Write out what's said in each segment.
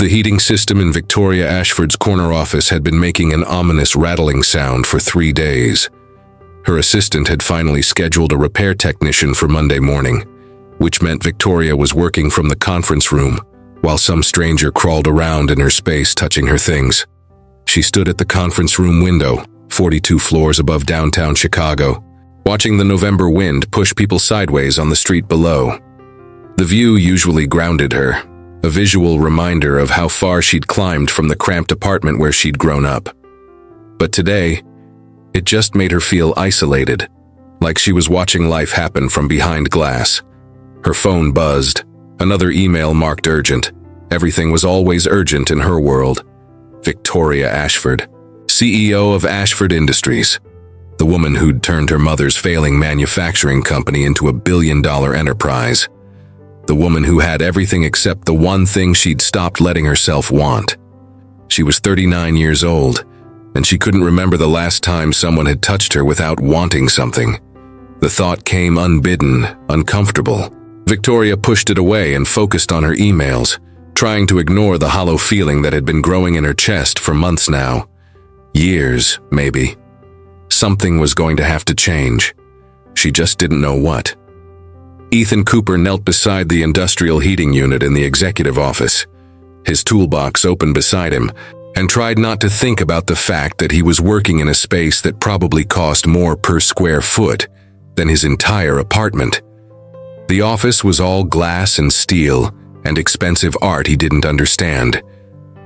The heating system in Victoria Ashford's corner office had been making an ominous rattling sound for 3 days. Her assistant had finally scheduled a repair technician for Monday morning, which meant Victoria was working from the conference room while some stranger crawled around in her space touching her things. She stood at the conference room window, 42 floors above downtown Chicago, watching the November wind push people sideways on the street below. The view usually grounded her, a visual reminder of how far she'd climbed from the cramped apartment where she'd grown up. But today, it just made her feel isolated, like she was watching life happen from behind glass. Her phone buzzed, another email marked urgent. Everything was always urgent in her world. Victoria Ashford, CEO of Ashford Industries, the woman who'd turned her mother's failing manufacturing company into a billion-dollar enterprise. The woman who had everything except the one thing she'd stopped letting herself want. She was 39 years old, and she couldn't remember the last time someone had touched her without wanting something. The thought came unbidden, uncomfortable. Victoria pushed it away and focused on her emails, trying to ignore the hollow feeling that had been growing in her chest for months now. Years, maybe. Something was going to have to change. She just didn't know what. Ethan Cooper knelt beside the industrial heating unit in the executive office, his toolbox open beside him, and tried not to think about the fact that he was working in a space that probably cost more per square foot than his entire apartment. The office was all glass and steel and expensive art he didn't understand,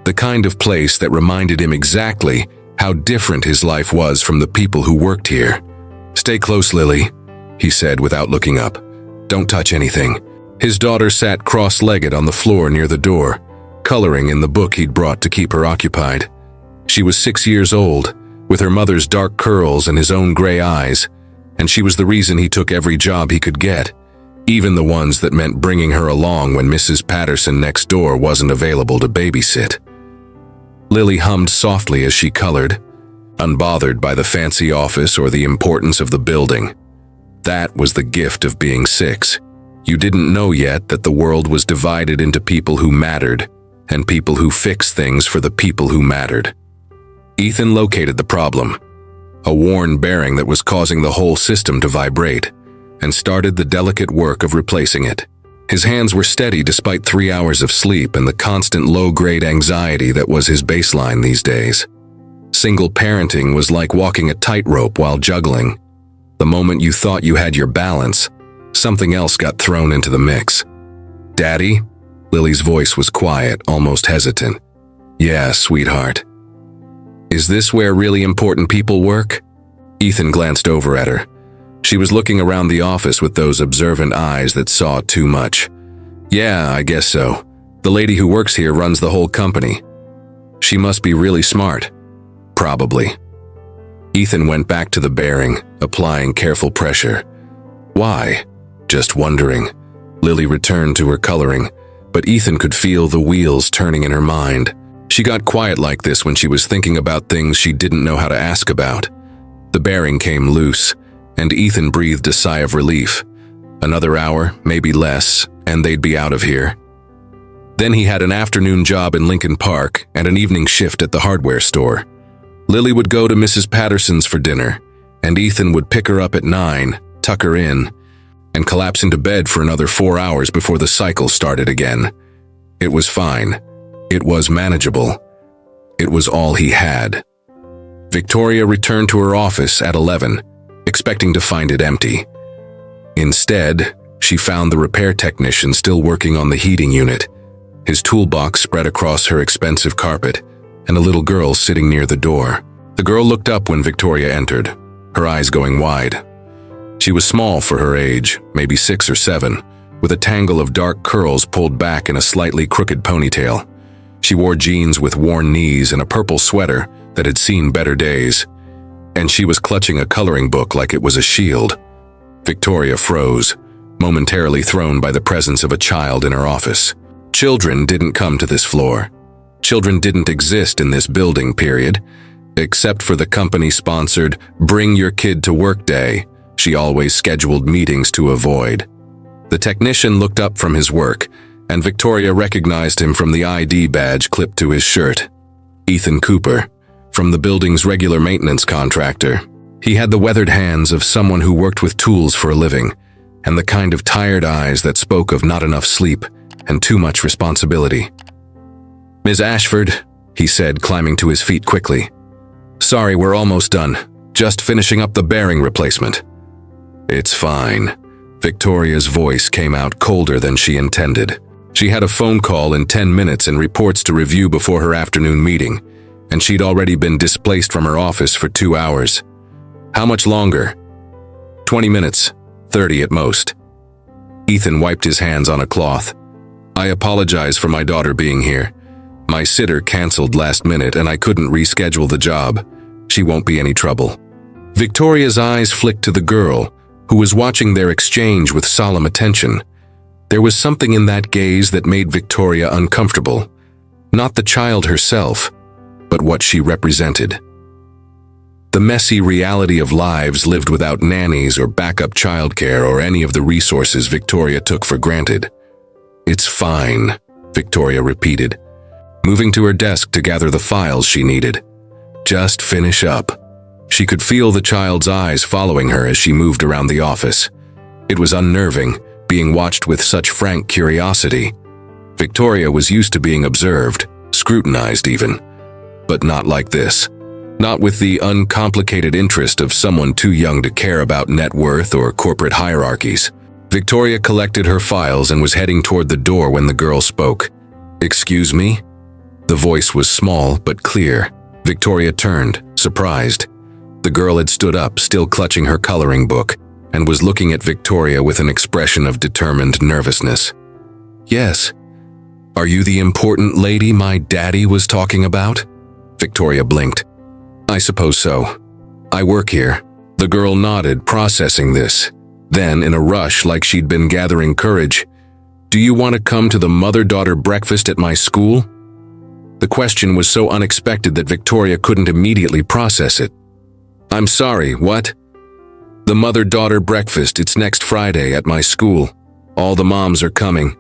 the kind of place that reminded him exactly how different his life was from the people who worked here. "Stay close, Lily," he said without looking up. "Don't touch anything." His daughter sat cross-legged on the floor near the door, coloring in the book he'd brought to keep her occupied. She was 6 years old, with her mother's dark curls and his own gray eyes, and she was the reason he took every job he could get, even the ones that meant bringing her along when Mrs. Patterson next door wasn't available to babysit. Lily hummed softly as she colored, unbothered by the fancy office or the importance of the building. That was the gift of being 6. You didn't know yet that the world was divided into people who mattered and people who fixed things for the people who mattered. Ethan located the problem, a worn bearing that was causing the whole system to vibrate, and started the delicate work of replacing it. His hands were steady despite 3 hours of sleep and the constant low-grade anxiety that was his baseline these days. Single parenting was like walking a tightrope while juggling. The moment you thought you had your balance, something else got thrown into the mix. "Daddy?" Lily's voice was quiet, almost hesitant. "Yeah, sweetheart." "Is this where really important people work?" Ethan glanced over at her. She was looking around the office with those observant eyes that saw too much. "Yeah, I guess so. The lady who works here runs the whole company. She must be really smart." "Probably." Ethan went back to the bearing, applying careful pressure. "Why?" "Just wondering." Lily returned to her coloring, but Ethan could feel the wheels turning in her mind. She got quiet like this when she was thinking about things she didn't know how to ask about. The bearing came loose, and Ethan breathed a sigh of relief. Another hour, maybe less, and they'd be out of here. Then he had an afternoon job in Lincoln Park and an evening shift at the hardware store. Lily would go to Mrs. Patterson's for dinner, and Ethan would pick her up at 9, tuck her in, and collapse into bed for another 4 hours before the cycle started again. It was fine. It was manageable. It was all he had. Victoria returned to her office at 11, expecting to find it empty. Instead, she found the repair technician still working on the heating unit, his toolbox spread across her expensive carpet, and a little girl sitting near the door. The girl looked up when Victoria entered, her eyes going wide. She was small for her age, maybe 6 or 7, with a tangle of dark curls pulled back in a slightly crooked ponytail. She wore jeans with worn knees and a purple sweater that had seen better days, and she was clutching a coloring book like it was a shield. Victoria froze, momentarily thrown by the presence of a child in her office. Children didn't come to this floor. Children didn't exist in this building, period, except for the company-sponsored Bring Your Kid to Work Day she always scheduled meetings to avoid. The technician looked up from his work, and Victoria recognized him from the ID badge clipped to his shirt. Ethan Cooper, from the building's regular maintenance contractor. He had the weathered hands of someone who worked with tools for a living, and the kind of tired eyes that spoke of not enough sleep and too much responsibility. "Ms. Ashford," he said, climbing to his feet quickly. "Sorry, we're almost done. Just finishing up the bearing replacement." "It's fine." Victoria's voice came out colder than she intended. She had a phone call in 10 minutes and reports to review before her afternoon meeting, and she'd already been displaced from her office for 2 hours. "How much longer?" 20 minutes, 30 at most." Ethan wiped his hands on a cloth. "I apologize for my daughter being here. My sitter canceled last minute and I couldn't reschedule the job. She won't be any trouble." Victoria's eyes flicked to the girl, who was watching their exchange with solemn attention. There was something in that gaze that made Victoria uncomfortable. Not the child herself, but what she represented. The messy reality of lives lived without nannies or backup childcare or any of the resources Victoria took for granted. "It's fine," Victoria repeated, moving to her desk to gather the files she needed. "Just finish up." She could feel the child's eyes following her as she moved around the office. It was unnerving, being watched with such frank curiosity. Victoria was used to being observed, scrutinized even, but not like this. Not with the uncomplicated interest of someone too young to care about net worth or corporate hierarchies. Victoria collected her files and was heading toward the door when the girl spoke. "Excuse me?" The voice was small but clear. Victoria turned, surprised. The girl had stood up, still clutching her coloring book, and was looking at Victoria with an expression of determined nervousness. "Yes. Are you the important lady my daddy was talking about?" Victoria blinked. "I suppose so. I work here." The girl nodded, processing this. Then, in a rush, like she'd been gathering courage, "Do you want to come to the mother-daughter breakfast at my school?" The question was so unexpected that Victoria couldn't immediately process it. "I'm sorry, what?" "The mother-daughter breakfast, it's next Friday at my school. All the moms are coming.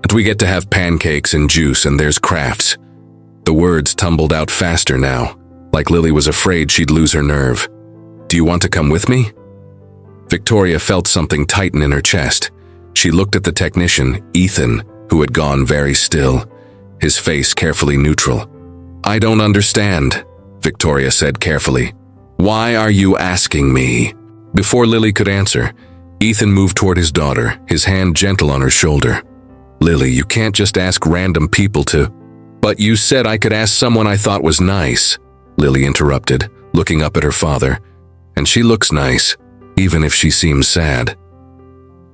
And we get to have pancakes and juice and there's crafts." The words tumbled out faster now, like Lily was afraid she'd lose her nerve. "Do you want to come with me?" Victoria felt something tighten in her chest. She looked at the technician, Ethan, who had gone very still, his face carefully neutral. "I don't understand," Victoria said carefully. "Why are you asking me?" Before Lily could answer, Ethan moved toward his daughter, his hand gentle on her shoulder. "Lily, you can't just ask random people to—" "But you said I could ask someone I thought was nice," Lily interrupted, looking up at her father. "And she looks nice, even if she seems sad."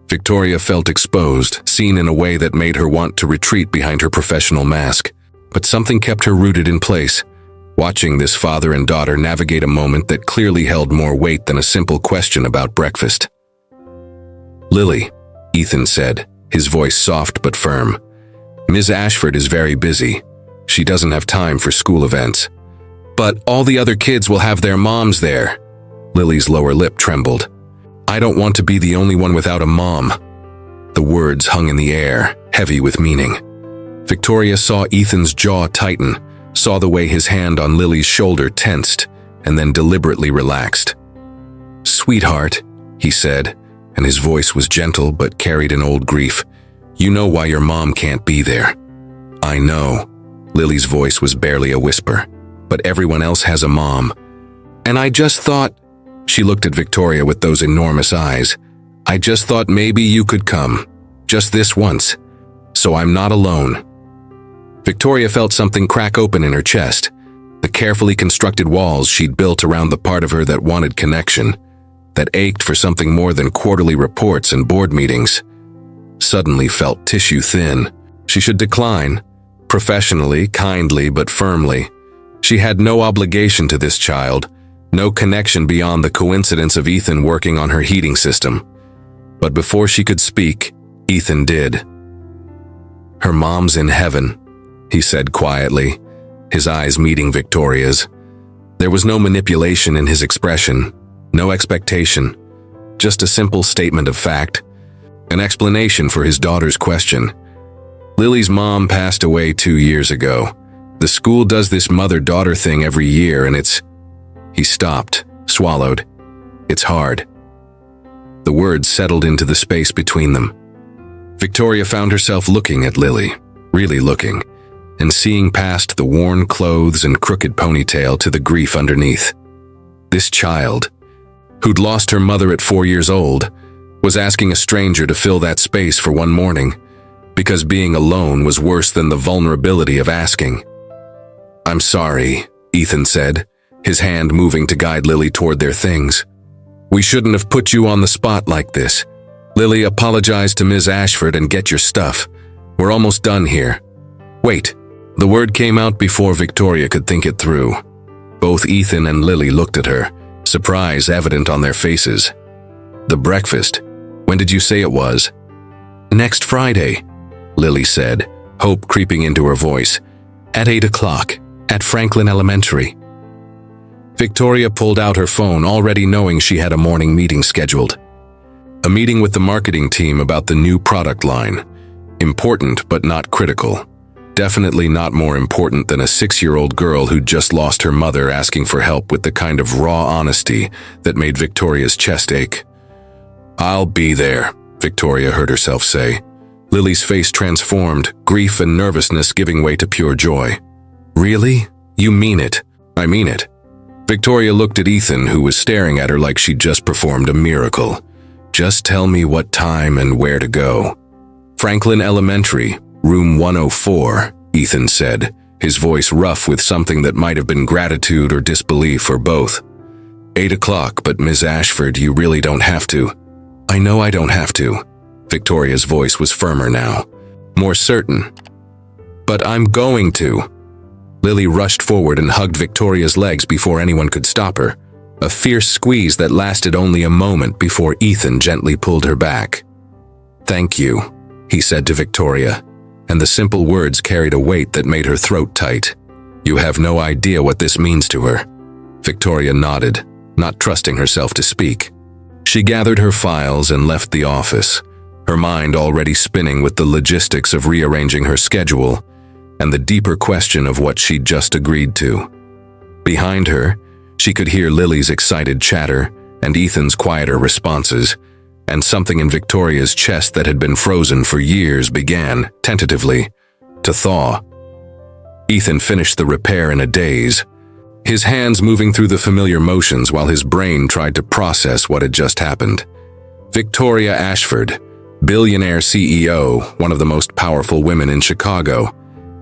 Victoria felt exposed, seen in a way that made her want to retreat behind her professional mask. But something kept her rooted in place, watching this father and daughter navigate a moment that clearly held more weight than a simple question about breakfast. "Lily," Ethan said, his voice soft but firm. "Ms. Ashford is very busy. She doesn't have time for school events." "But all the other kids will have their moms there." Lily's lower lip trembled. "I don't want to be the only one without a mom." The words hung in the air, heavy with meaning. Victoria saw Ethan's jaw tighten, saw the way his hand on Lily's shoulder tensed, and then deliberately relaxed. "Sweetheart," he said, and his voice was gentle but carried an old grief. "You know why your mom can't be there." "I know." Lily's voice was barely a whisper. "But everyone else has a mom. And I just thought—" She looked at Victoria with those enormous eyes. "I just thought maybe you could come. Just this once. So I'm not alone." Victoria felt something crack open in her chest. The carefully constructed walls she'd built around the part of her that wanted connection, that ached for something more than quarterly reports and board meetings, suddenly felt tissue thin. She should decline, professionally, kindly, but firmly. She had no obligation to this child, no connection beyond the coincidence of Ethan working on her heating system. But before she could speak, Ethan did. "Her mom's in heaven," he said quietly, his eyes meeting Victoria's. There was no manipulation in his expression, no expectation, just a simple statement of fact, an explanation for his daughter's question. Lily's mom passed away 2 years ago. The school does this mother-daughter thing every year, and it's—" He stopped, swallowed. "It's hard." The words settled into the space between them. Victoria found herself looking at Lily, really looking, and seeing past the worn clothes and crooked ponytail to the grief underneath. This child, who'd lost her mother at 4 years old, was asking a stranger to fill that space for one morning, because being alone was worse than the vulnerability of asking. "I'm sorry," Ethan said, his hand moving to guide Lily toward their things. "We shouldn't have put you on the spot like this. Lily, apologize to Ms. Ashford and get your stuff. We're almost done here." "Wait." The word came out before Victoria could think it through. Both Ethan and Lily looked at her, surprise evident on their faces. "The breakfast. When did you say it was?" "Next Friday," Lily said, hope creeping into her voice. "At 8 o'clock, at Franklin Elementary." Victoria pulled out her phone, already knowing she had a morning meeting scheduled. A meeting with the marketing team about the new product line. Important, but not critical. Definitely not more important than a 6-year-old girl who'd just lost her mother asking for help with the kind of raw honesty that made Victoria's chest ache. "I'll be there," Victoria heard herself say. Lily's face transformed, grief and nervousness giving way to pure joy. "Really? You mean it?" "I mean it." Victoria looked at Ethan, who was staring at her like she'd just performed a miracle. "Just tell me what time and where to go." "Franklin Elementary, room 104, Ethan said, his voice rough with something that might have been gratitude or disbelief or both. 8 o'clock, but Ms. Ashford, you really don't have to." "I know I don't have to." Victoria's voice was firmer now, more certain. "But I'm going to." Lily rushed forward and hugged Victoria's legs before anyone could stop her, a fierce squeeze that lasted only a moment before Ethan gently pulled her back. "Thank you," he said to Victoria, and the simple words carried a weight that made her throat tight. "You have no idea what this means to her." Victoria nodded, not trusting herself to speak. She gathered her files and left the office, her mind already spinning with the logistics of rearranging her schedule and the deeper question of what she'd just agreed to. Behind her, she could hear Lily's excited chatter and Ethan's quieter responses, and something in Victoria's chest that had been frozen for years began, tentatively, to thaw. Ethan finished the repair in a daze, his hands moving through the familiar motions while his brain tried to process what had just happened. Victoria Ashford, billionaire CEO, one of the most powerful women in Chicago,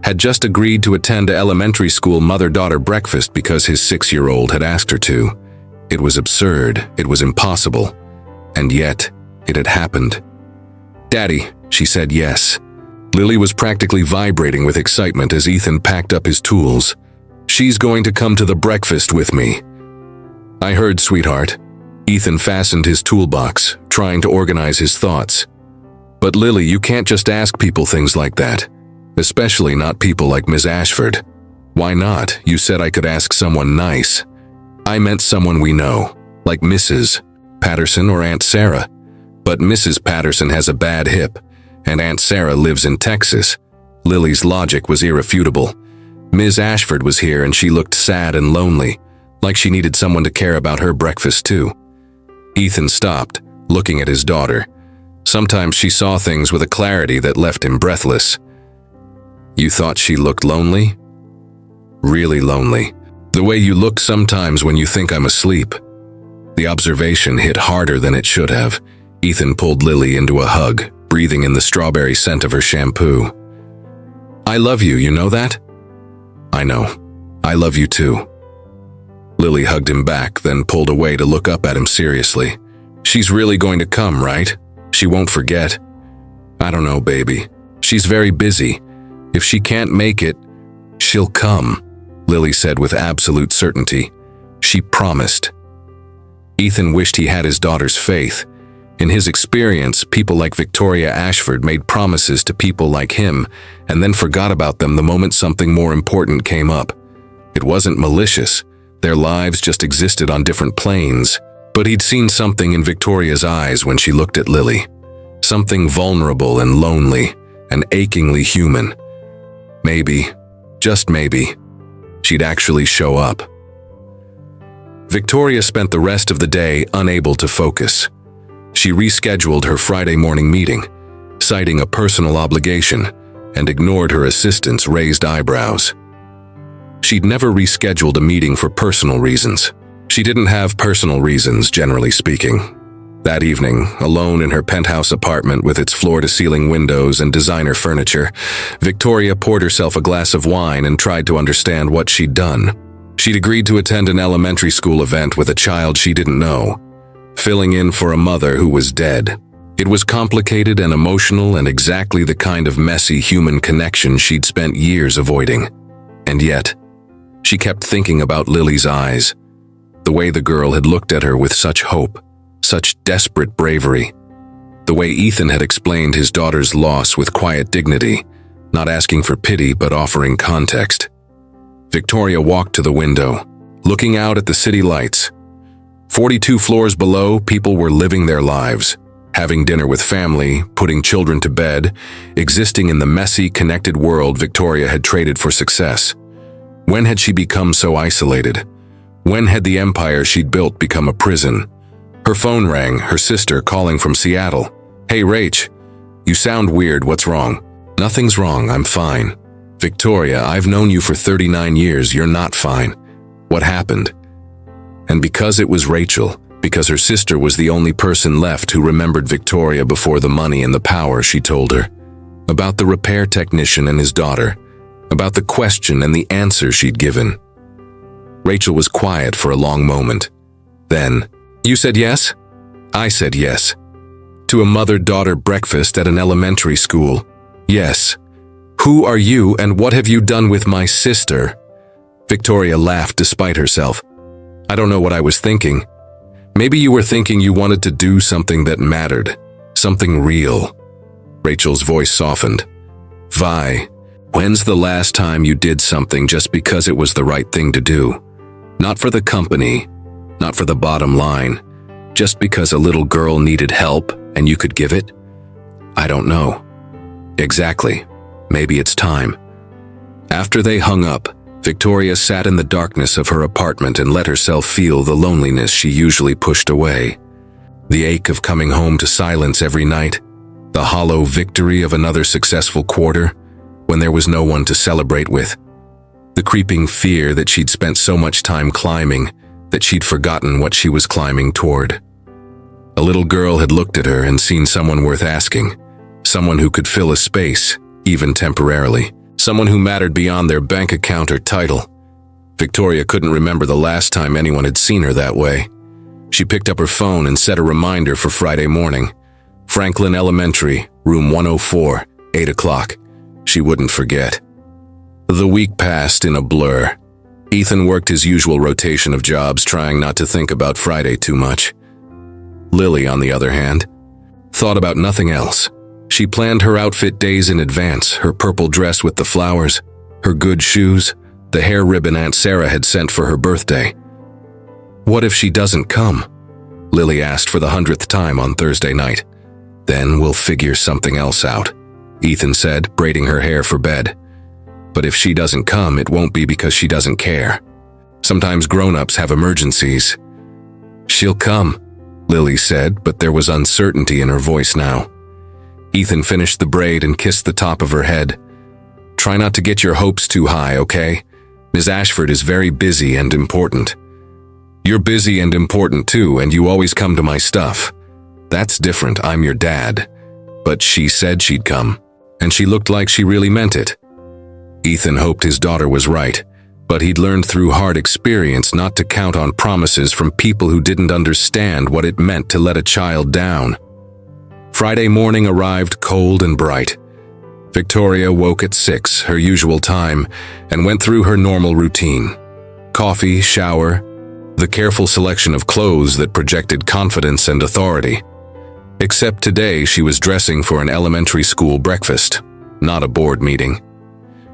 had just agreed to attend a elementary school mother-daughter breakfast because his 6-year-old had asked her to. It was absurd, it was impossible, and yet it had happened. "Daddy," she said yes. Lily was practically vibrating with excitement as Ethan packed up his tools. "She's going to come to the breakfast with me." "I heard, sweetheart." Ethan fastened his toolbox, trying to organize his thoughts. "But Lily, you can't just ask people things like that. Especially not people like Ms. Ashford." "Why not? You said I could ask someone nice." "I meant someone we know, like Mrs. Patterson or Aunt Sarah. But Mrs. Patterson has a bad hip, and Aunt Sarah lives in Texas." Lily's logic was irrefutable. Ms. Ashford was here and she looked sad and lonely, like she needed someone to care about her breakfast too. Ethan stopped, looking at his daughter. Sometimes she saw things with a clarity that left him breathless. "You thought she looked lonely?" "Really lonely. The way you look sometimes when you think I'm asleep." The observation hit harder than it should have. Ethan pulled Lily into a hug, breathing in the strawberry scent of her shampoo. "I love you, you know that?" "I know. I love you too." Lily hugged him back, then pulled away to look up at him seriously. "She's really going to come, right? She won't forget." "I don't know, baby. She's very busy. If she can't make it, she'll come," Lily said with absolute certainty. She promised. Ethan wished he had his daughter's faith. In his experience, people like Victoria Ashford made promises to people like him and then forgot about them the moment something more important came up. It wasn't malicious. Their lives just existed on different planes. But he'd seen something in Victoria's eyes when she looked at Lily. Something vulnerable and lonely, and achingly human. Maybe, just maybe, she'd actually show up. Victoria spent the rest of the day unable to focus. She rescheduled her Friday morning meeting, citing a personal obligation, and ignored her assistant's raised eyebrows. She'd never rescheduled a meeting for personal reasons. She didn't have personal reasons, generally speaking. That evening, alone in her penthouse apartment with its floor-to-ceiling windows and designer furniture, Victoria poured herself a glass of wine and tried to understand what she'd done. She'd agreed to attend an elementary school event with a child she didn't know, filling in for a mother who was dead. It was complicated and emotional and exactly the kind of messy human connection she'd spent years avoiding. And yet, she kept thinking about Lily's eyes, the way the girl had looked at her with such hope, such desperate bravery, the way Ethan had explained his daughter's loss with quiet dignity, not asking for pity but offering context. Victoria walked to the window, looking out at the city lights. 42 floors below, people were living their lives, having dinner with family, putting children to bed, existing in the messy, connected world Victoria had traded for success. When had she become so isolated? When had the empire she'd built become a prison? Her phone rang, her sister calling from Seattle. "Hey, Rach, you sound weird, what's wrong?" "Nothing's wrong, I'm fine." "Victoria, I've known you for 39 years, you're not fine. What happened?" And because it was Rachel, because her sister was the only person left who remembered Victoria before the money and the power, she told her. About the repair technician and his daughter. About the question and the answer she'd given. Rachel was quiet for a long moment. Then, "You said yes?" "I said yes. To a mother-daughter breakfast at an elementary school. Yes. Who are you and what have you done with my sister?" Victoria laughed despite herself. "I don't know what I was thinking. Maybe you were thinking you wanted to do something that mattered. Something real." Rachel's voice softened. "Vi, when's the last time you did something just because it was the right thing to do? Not for the company, not for the bottom line, just because a little girl needed help and you could give it?" "I don't know." "Exactly. Maybe it's time." After they hung up, Victoria sat in the darkness of her apartment and let herself feel the loneliness she usually pushed away. The ache of coming home to silence every night, the hollow victory of another successful quarter, when there was no one to celebrate with. The creeping fear that she'd spent so much time climbing, that she'd forgotten what she was climbing toward. A little girl had looked at her and seen someone worth asking, someone who could fill a space, even temporarily, someone who mattered beyond their bank account or title. Victoria couldn't remember the last time anyone had seen her that way. She picked up her phone and set a reminder for Friday morning. Franklin Elementary, room 104, 8 o'clock. She wouldn't forget. The week passed in a blur. Ethan worked his usual rotation of jobs, trying not to think about Friday too much. Lily, on the other hand, thought about nothing else. She planned her outfit days in advance, her purple dress with the flowers, her good shoes, the hair ribbon Aunt Sarah had sent for her birthday. "What if she doesn't come?" Lily asked for the 100th time on Thursday night. "Then we'll figure something else out," Ethan said, braiding her hair for bed. "But if she doesn't come, it won't be because she doesn't care. Sometimes grown-ups have emergencies." "She'll come," Lily said, but there was uncertainty in her voice now. Ethan finished the braid and kissed the top of her head. "Try not to get your hopes too high, okay? Ms. Ashford is very busy and important." "You're busy and important too, and you always come to my stuff." "That's different, I'm your dad." "But she said she'd come, and she looked like she really meant it." Ethan hoped his daughter was right, but he'd learned through hard experience not to count on promises from people who didn't understand what it meant to let a child down. Friday morning arrived cold and bright. Victoria woke at 6, her usual time, and went through her normal routine. Coffee, shower, the careful selection of clothes that projected confidence and authority. Except today she was dressing for an elementary school breakfast, not a board meeting.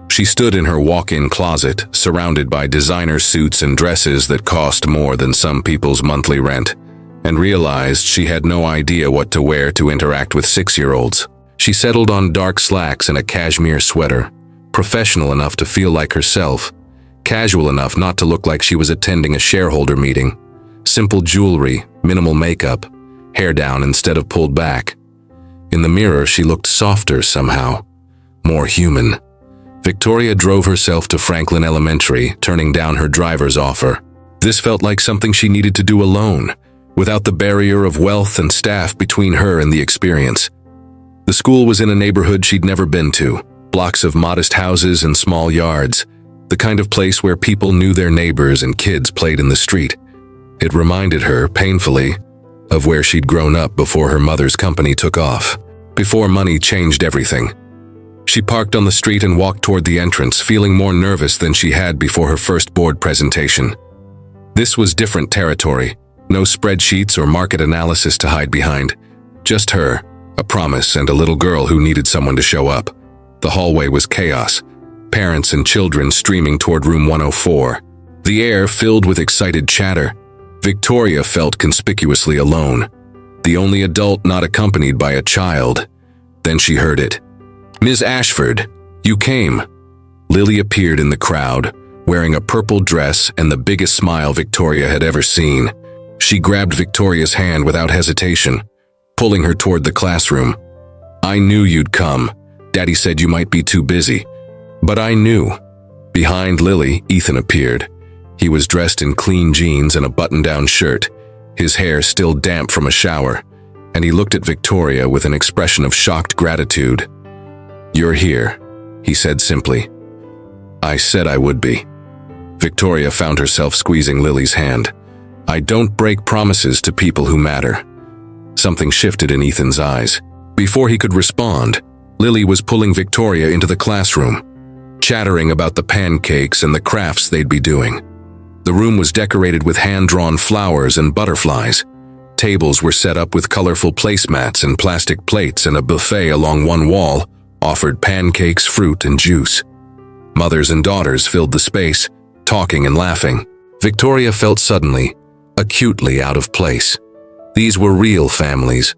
She stood in her walk-in closet, surrounded by designer suits and dresses that cost more than some people's monthly rent, and realized she had no idea what to wear to interact with 6-year-olds. She settled on dark slacks and a cashmere sweater, professional enough to feel like herself, casual enough not to look like she was attending a shareholder meeting. Simple jewelry, minimal makeup, hair down instead of pulled back. In the mirror, she looked softer somehow, more human. Victoria drove herself to Franklin Elementary, turning down her driver's offer. This felt like something she needed to do alone, without the barrier of wealth and staff between her and the experience. The school was in a neighborhood she'd never been to, blocks of modest houses and small yards, the kind of place where people knew their neighbors and kids played in the street. It reminded her, painfully, of where she'd grown up before her mother's company took off, before money changed everything. She parked on the street and walked toward the entrance, feeling more nervous than she had before her first board presentation. This was different territory, no spreadsheets or market analysis to hide behind, just her, a promise, and a little girl who needed someone to show up. The hallway was chaos, parents and children streaming toward room 104. The air filled with excited chatter. Victoria felt conspicuously alone, the only adult not accompanied by a child. Then she heard it. "Ms. Ashford, you came." Lily appeared in the crowd, wearing a purple dress and the biggest smile Victoria had ever seen. She grabbed Victoria's hand without hesitation, pulling her toward the classroom. "I knew you'd come. Daddy said you might be too busy." But I knew. Behind Lily, Ethan appeared. He was dressed in clean jeans and a button-down shirt, his hair still damp from a shower, and he looked at Victoria with an expression of shocked gratitude. "You're here," he said simply. "I said I would be." Victoria found herself squeezing Lily's hand. "I don't break promises to people who matter." Something shifted in Ethan's eyes. Before he could respond, Lily was pulling Victoria into the classroom, chattering about the pancakes and the crafts they'd be doing. The room was decorated with hand-drawn flowers and butterflies. Tables were set up with colorful placemats and plastic plates, and a buffet along one wall offered pancakes, fruit, and juice. Mothers and daughters filled the space, talking and laughing. Victoria felt suddenly, acutely out of place. These were real families,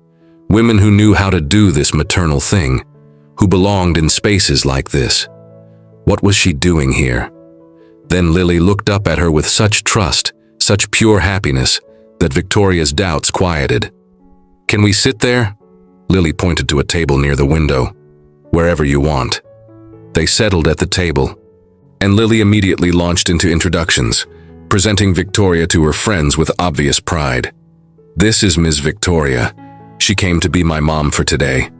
women who knew how to do this maternal thing, who belonged in spaces like this. What was she doing here? Then Lily looked up at her with such trust, such pure happiness, that Victoria's doubts quieted. "Can we sit there?" Lily pointed to a table near the window. "Wherever you want." They settled at the table, and Lily immediately launched into introductions, presenting Victoria to her friends with obvious pride. "This is Ms. Victoria. She came to be my mom for today."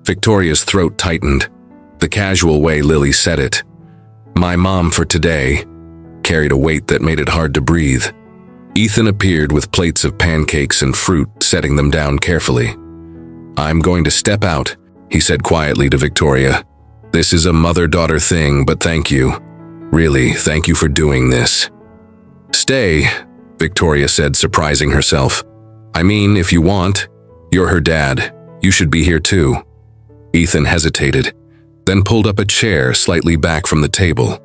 Victoria's throat tightened. The casual way Lily said it, "My mom for today," carried a weight that made it hard to breathe. Ethan appeared with plates of pancakes and fruit, setting them down carefully. "I'm going to step out," he said quietly to Victoria. "This is a mother-daughter thing, but thank you. Really, thank you for doing this." "Stay," Victoria said, surprising herself. "I mean, if you want. You're her dad. You should be here too." Ethan hesitated, then pulled up a chair slightly back from the table,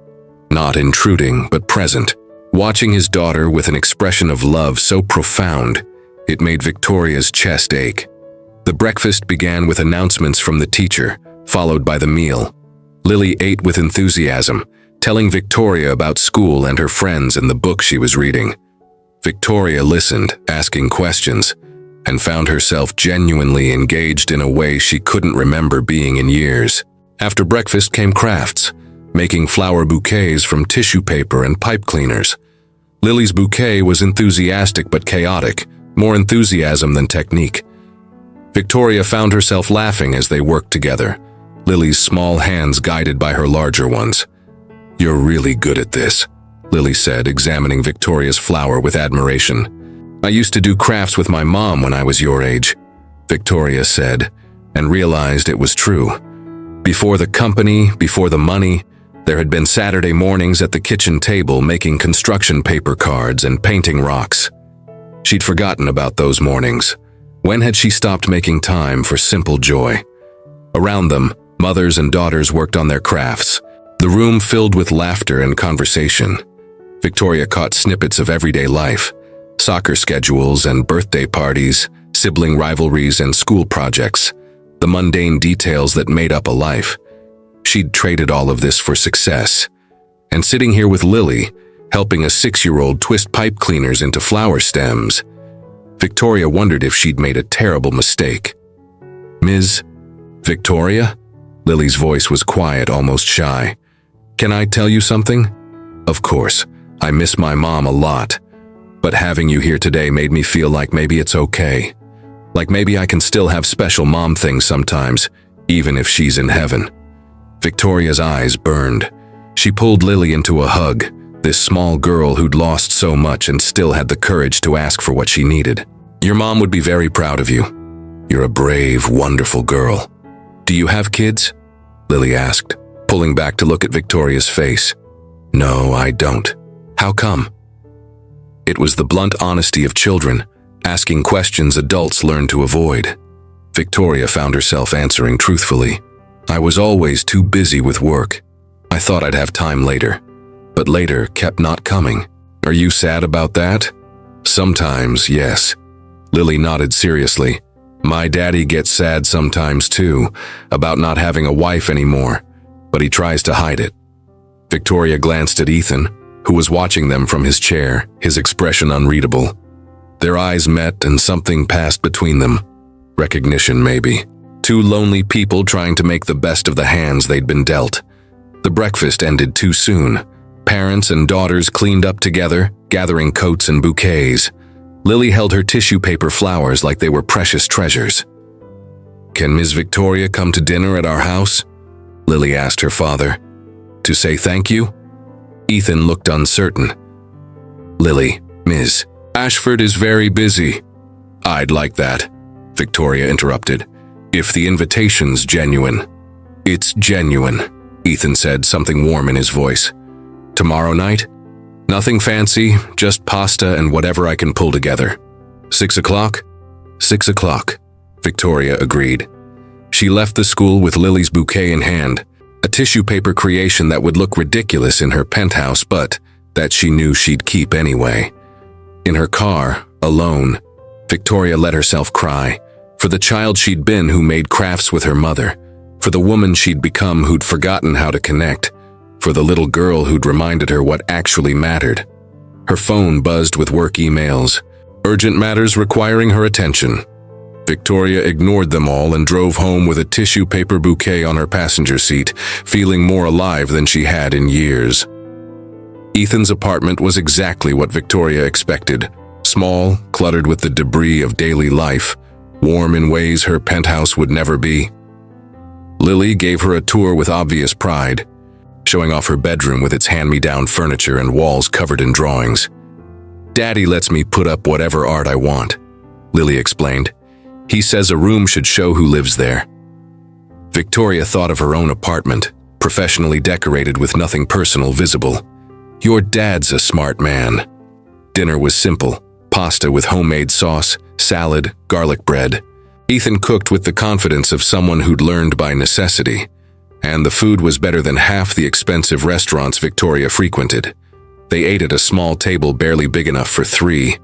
not intruding but present, watching his daughter with an expression of love so profound it made Victoria's chest ache. The breakfast began with announcements from the teacher, followed by the meal. Lily ate with enthusiasm, telling Victoria about school and her friends and the book she was reading. Victoria listened, asking questions, and found herself genuinely engaged in a way she couldn't remember being in years. After breakfast came crafts, making flower bouquets from tissue paper and pipe cleaners. Lily's bouquet was enthusiastic but chaotic, more enthusiasm than technique. Victoria found herself laughing as they worked together, Lily's small hands guided by her larger ones. "You're really good at this," Lily said, examining Victoria's flower with admiration. "I used to do crafts with my mom when I was your age," Victoria said, and realized it was true. Before the company, before the money, there had been Saturday mornings at the kitchen table making construction paper cards and painting rocks. She'd forgotten about those mornings. When had she stopped making time for simple joy? Around them, mothers and daughters worked on their crafts, the room filled with laughter and conversation. Victoria caught snippets of everyday life, soccer schedules and birthday parties, sibling rivalries and school projects. the mundane details that made up a life. She'd traded all of this for success. And sitting here with Lily, helping a 6-year-old twist pipe cleaners into flower stems, Victoria wondered if she'd made a terrible mistake. "Ms. Victoria?" Lily's voice was quiet, almost shy. "Can I tell you something? Of course, I miss my mom a lot, but having you here today made me feel like maybe it's okay. Like maybe I can still have special mom things sometimes, even if she's in heaven." Victoria's eyes burned. She pulled Lily into a hug, this small girl who'd lost so much and still had the courage to ask for what she needed. "Your mom would be very proud of you. You're a brave, wonderful girl." "Do you have kids?" Lily asked, pulling back to look at Victoria's face. "No, I don't." "How come?" It was the blunt honesty of children, asking questions adults learn to avoid. Victoria found herself answering truthfully. "I was always too busy with work. I thought I'd have time later, but later kept not coming." "Are you sad about that?" "Sometimes, yes." Lily nodded seriously. "My daddy gets sad sometimes too, about not having a wife anymore, but he tries to hide it." Victoria glanced at Ethan, who was watching them from his chair, his expression unreadable. Their eyes met and something passed between them. Recognition, maybe. Two lonely people trying to make the best of the hands they'd been dealt. The breakfast ended too soon. Parents and daughters cleaned up together, gathering coats and bouquets. Lily held her tissue paper flowers like they were precious treasures. "Can Ms. Victoria come to dinner at our house?" Lily asked her father. "To say thank you?" Ethan looked uncertain. "Lily, Ms. Ashford is very busy." "I'd like that," Victoria interrupted. "If the invitation's genuine." "It's genuine," Ethan said, something warm in his voice. "Tomorrow night? Nothing fancy, just pasta and whatever I can pull together." 6 o'clock? 6 o'clock, Victoria agreed. She left the school with Lily's bouquet in hand, a tissue paper creation that would look ridiculous in her penthouse, but that she knew she'd keep anyway. In her car, alone, Victoria let herself cry, for the child she'd been who made crafts with her mother, for the woman she'd become who'd forgotten how to connect, for the little girl who'd reminded her what actually mattered. Her phone buzzed with work emails, urgent matters requiring her attention. Victoria ignored them all and drove home with a tissue paper bouquet on her passenger seat, feeling more alive than she had in years. Ethan's apartment was exactly what Victoria expected. Small, cluttered with the debris of daily life, warm in ways her penthouse would never be. Lily gave her a tour with obvious pride, showing off her bedroom with its hand-me-down furniture and walls covered in drawings. "Daddy lets me put up whatever art I want," Lily explained. "He says a room should show who lives there." Victoria thought of her own apartment, professionally decorated with nothing personal visible. "Your dad's a smart man." Dinner was simple, pasta with homemade sauce, salad, garlic bread. Ethan cooked with the confidence of someone who'd learned by necessity, and the food was better than half the expensive restaurants Victoria frequented. They ate at a small table barely big enough for 3,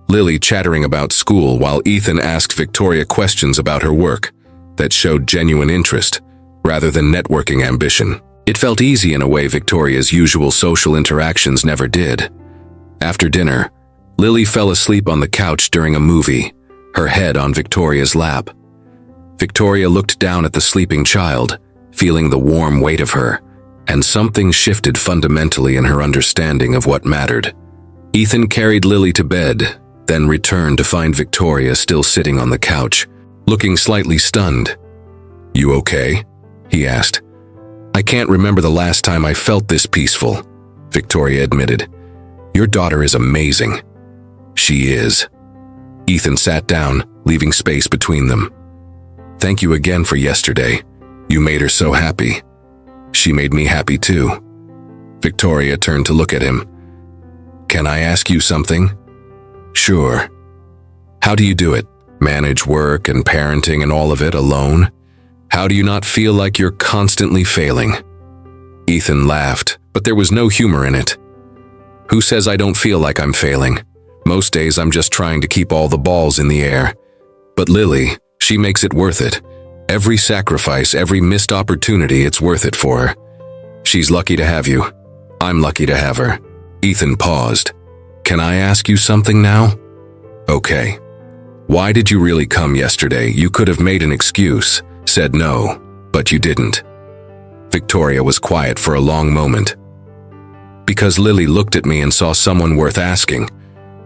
Lily chattering about school while Ethan asked Victoria questions about her work that showed genuine interest, rather than networking ambition. It felt easy in a way Victoria's usual social interactions never did. After dinner, Lily fell asleep on the couch during a movie, her head on Victoria's lap. Victoria looked down at the sleeping child, feeling the warm weight of her, and something shifted fundamentally in her understanding of what mattered. Ethan carried Lily to bed, then returned to find Victoria still sitting on the couch, looking slightly stunned. "You okay?" he asked. "I can't remember the last time I felt this peaceful," Victoria admitted. "Your daughter is amazing." "She is." Ethan sat down, leaving space between them. "Thank you again for yesterday. You made her so happy." "She made me happy too." Victoria turned to look at him. "Can I ask you something?" "Sure." "How do you do it? Manage work and parenting and all of it alone? How do you not feel like you're constantly failing?" Ethan laughed, but there was no humor in it. "Who says I don't feel like I'm failing? Most days I'm just trying to keep all the balls in the air. But Lily, she makes it worth it. Every sacrifice, every missed opportunity, it's worth it for her. She's lucky to have you. I'm lucky to have her. Ethan paused. Can I ask you something now? Okay. Why did you really come yesterday? You could have made an excuse, said no, but you didn't. Victoria was quiet for a long moment. Because Lily looked at me and saw someone worth asking.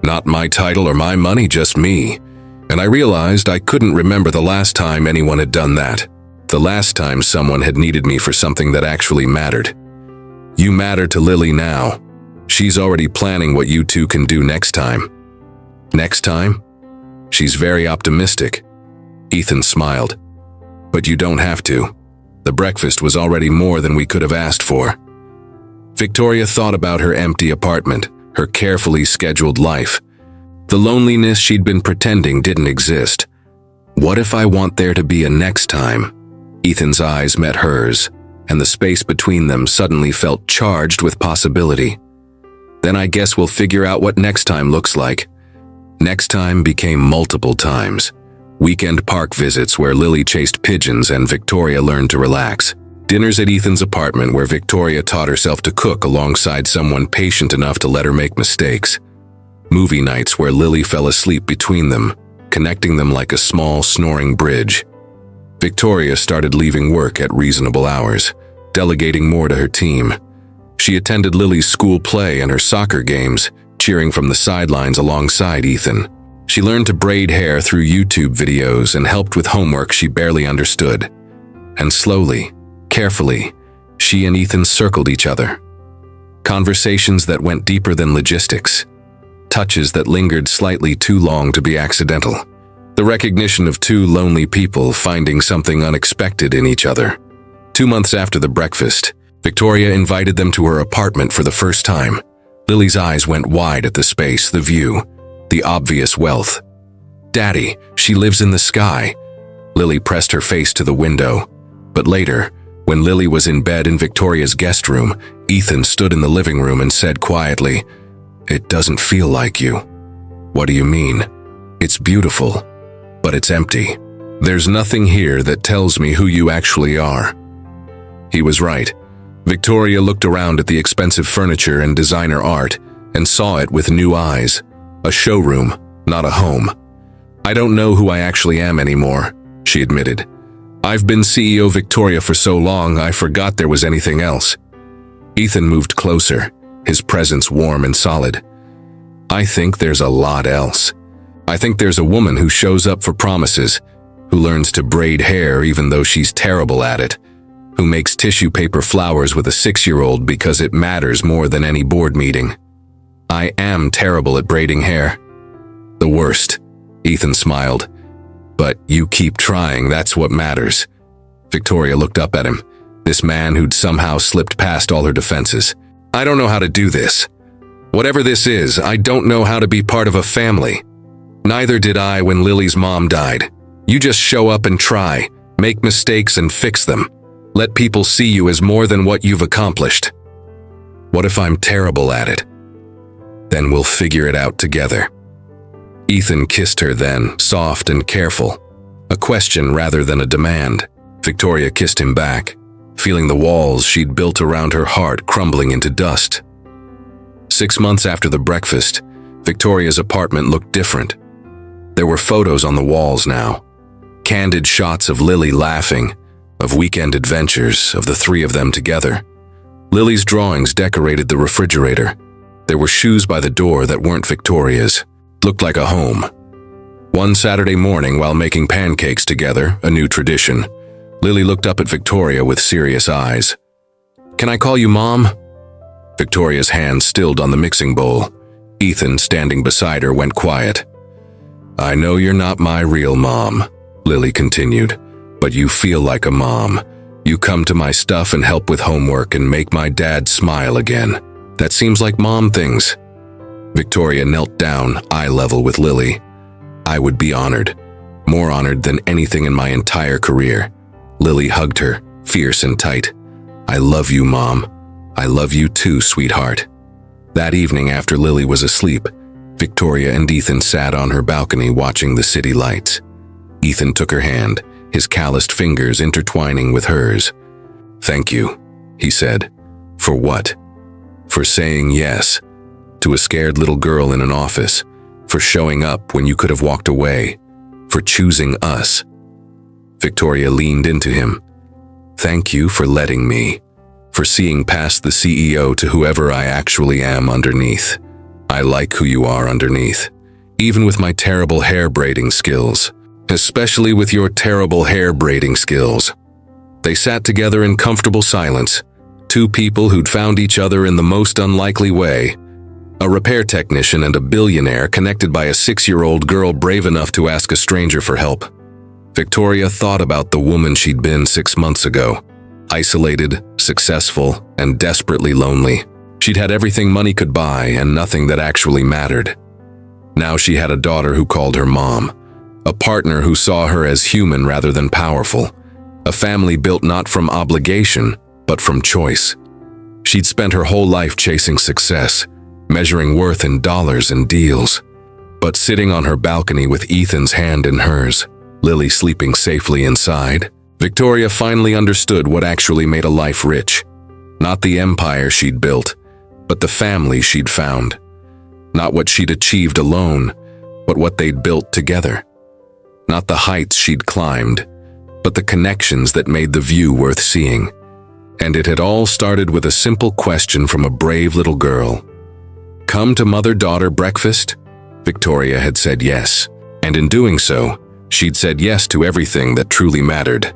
Not my title or my money, just me. And I realized I couldn't remember the last time anyone had done that. The last time someone had needed me for something that actually mattered. You matter to Lily now. She's already planning what you two can do next time. Next time? She's very optimistic. Ethan smiled. But you don't have to. The breakfast was already more than we could have asked for. Victoria thought about her empty apartment, her carefully scheduled life. The loneliness she'd been pretending didn't exist. What if I want there to be a next time? Ethan's eyes met hers, and the space between them suddenly felt charged with possibility. Then I guess we'll figure out what next time looks like. Next time became multiple times. Weekend park visits where Lily chased pigeons and Victoria learned to relax. Dinners at Ethan's apartment where Victoria taught herself to cook alongside someone patient enough to let her make mistakes. Movie nights where Lily fell asleep between them, connecting them like a small, snoring bridge. Victoria started leaving work at reasonable hours, delegating more to her team. She attended Lily's school play and her soccer games, cheering from the sidelines alongside Ethan. She learned to braid hair through YouTube videos and helped with homework she barely understood. And slowly, carefully, she and Ethan circled each other. Conversations that went deeper than logistics. Touches that lingered slightly too long to be accidental. The recognition of two lonely people finding something unexpected in each other. 2 months after the breakfast, Victoria invited them to her apartment for the first time. Lily's eyes went wide at the space, the view, the obvious wealth. Daddy, she lives in the sky. Lily pressed her face to the window. But later, when Lily was in bed in Victoria's guest room, Ethan stood in the living room and said quietly, "It doesn't feel like you." "What do you mean?" "It's beautiful, but it's empty. There's nothing here that tells me who you actually are." He was right. Victoria looked around at the expensive furniture and designer art and saw it with new eyes. A showroom, not a home. "I don't know who I actually am anymore," she admitted. "I've been CEO Victoria for so long, I forgot there was anything else." Ethan moved closer, his presence warm and solid. "I think there's a lot else. I think there's a woman who shows up for promises, who learns to braid hair even though she's terrible at it, who makes tissue paper flowers with a 6-year-old because it matters more than any board meeting. I am terrible at braiding hair." "The worst," Ethan smiled. "But you keep trying, that's what matters." Victoria looked up at him, this man who'd somehow slipped past all her defenses. "I don't know how to do this. Whatever this is, I don't know how to be part of a family. Neither did I when Lily's mom died. You just show up and try, make mistakes and fix them. Let people see you as more than what you've accomplished." "What if I'm terrible at it?" "Then we'll figure it out together." Ethan kissed her then, soft and careful. A question rather than a demand. Victoria kissed him back, feeling the walls she'd built around her heart crumbling into dust. 6 months after the breakfast, Victoria's apartment looked different. There were photos on the walls now. Candid shots of Lily laughing, of weekend adventures, of the three of them together. Lily's drawings decorated the refrigerator. There were shoes by the door that weren't Victoria's. Looked like a home. One Saturday morning while making pancakes together, a new tradition, Lily looked up at Victoria with serious eyes. "Can I call you Mom?" Victoria's hand stilled on the mixing bowl. Ethan, standing beside her, went quiet. "I know you're not my real mom," Lily continued, "but you feel like a mom. You come to my stuff and help with homework and make my dad smile again. That seems like mom things." Victoria knelt down, eye level with Lily. "I would be honored, more honored than anything in my entire career." Lily hugged her, fierce and tight. "I love you, Mom. I love you too, sweetheart." That evening after Lily was asleep, Victoria and Ethan sat on her balcony watching the city lights. Ethan took her hand, his calloused fingers intertwining with hers. "Thank you," he said. "For what?" "For saying yes to a scared little girl in an office, for showing up when you could have walked away, for choosing us." Victoria leaned into him. "Thank you for letting me, for seeing past the CEO to whoever I actually am underneath. I like who you are underneath, even with my terrible hair braiding skills, especially with your terrible hair braiding skills." They sat together in comfortable silence, two people who'd found each other in the most unlikely way. A repair technician and a billionaire connected by a 6-year-old girl brave enough to ask a stranger for help. Victoria thought about the woman she'd been 6 months ago. Isolated, successful, and desperately lonely. She'd had everything money could buy and nothing that actually mattered. Now she had a daughter who called her mom, a partner who saw her as human rather than powerful, a family built not from obligation, but from choice. She'd spent her whole life chasing success, measuring worth in dollars and deals. But sitting on her balcony with Ethan's hand in hers, Lily sleeping safely inside, Victoria finally understood what actually made a life rich. Not the empire she'd built, but the family she'd found. Not what she'd achieved alone, but what they'd built together. Not the heights she'd climbed, but the connections that made the view worth seeing. And it had all started with a simple question from a brave little girl. "Come to mother-daughter breakfast?" Victoria had said yes, and in doing so, she'd said yes to everything that truly mattered.